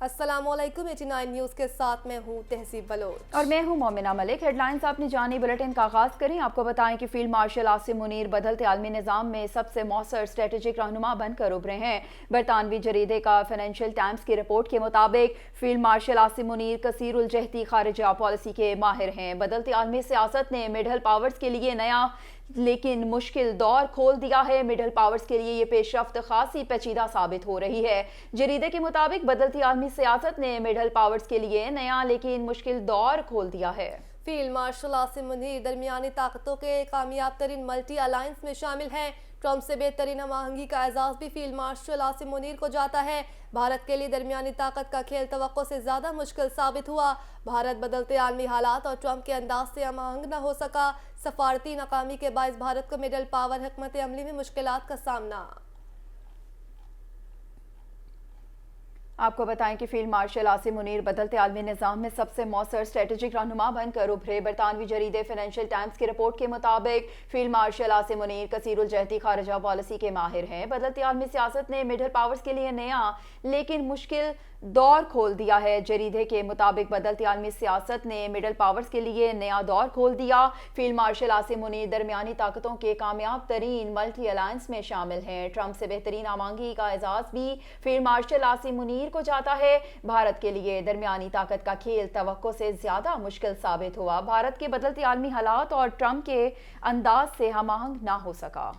अस्सलाम वालेकुम 89 न्यूज़ के साथ मैं हूँ तहसीब बलोच और मैं हूँ मोमिना मलिक। हेडलाइंस आपने जानी, बुलेटिन का आगाज करें। आपको बताएं कि फील्ड मार्शल आसिम मुनीर बदलते आलमी निज़ाम में सबसे मौसर स्ट्रेटेजिक रहनुमा बनकर उभरे हैं। बरतानवी जरीदे का फाइनेंशियल टाइम्स की रिपोर्ट के मुताबिक फील्ड मार्शल आसिम मुनीर कसीरुल जहती खारिजा पॉलिसी के माहिर हैं। बदलती आलमी सियासत ने मिडल पावर्स के लिए नया लेकिन मुश्किल दौर खोल दिया है। मिडल पावर्स के लिए ये पेशरफ्त खासी पेचीदा साबित हो रही है। जरीदे के मुताबिक बदलती आलमी सियासत ने मिडल पावर्स के लिए नया लेकिन मुश्किल दौर खोल दिया है। फील्ड मार्शल आसिम मुनीर दरमियानी ताकतों के कामयाब तरीन मल्टी अलायंस में शामिल हैं। ट्रंप से बेहतरीन हमआहंगी का एजाज़ भी फील्ड मार्शल आसिम मुनीर को जाता है। भारत के लिए दरमियानी ताकत का खेल तवक्को से ज़्यादा मुश्किल साबित हुआ। भारत बदलते आलमी हालात और ट्रंप के अंदाज से हमआहंग न हो सका। सफारती नाकामी के बायस भारत को मिडल पावर हिकमत अमली में मुश्किलात का सामना। आपको बताएं कि फील्ड मार्शल आसिम मुनीर बदलते आलमी निज़ाम में सबसे मौसर स्ट्रेटेजिक रहनुमा बनकर उभरे। बरतानवी जरीदे फाइनेंशियल टाइम्स की रिपोर्ट के मुताबिक फील्ड मार्शल आसिम मुनीर कसीरुल जहती खारिजा पॉलिसी के माहिर हैं। बदलती आलमी सियासत ने मिडल पावर्स के लिए नया लेकिन मुश्किल दौर खोल दिया है। जरीदे के मुताबिक बदलती आलमी सियासत ने मिडल पावर्स के लिए नया दौर खोल दिया। फील्ड मार्शल आसिम मुनीर दरमियानी ताकतों के कामयाब तरीन मल्टी अलायंस में शामिल हैं। ट्रंप से बेहतरीन हमआहंगी का एजाज़ भी फील्ड मार्शल आसिम मुनीर को जाता है। भारत के लिए दरमियानी ताकत का खेल तवक्को से ज्यादा मुश्किल साबित हुआ। भारत के बदलती आलमी हालात और ट्रंप के अंदाज से हमआहंग ना हो सका।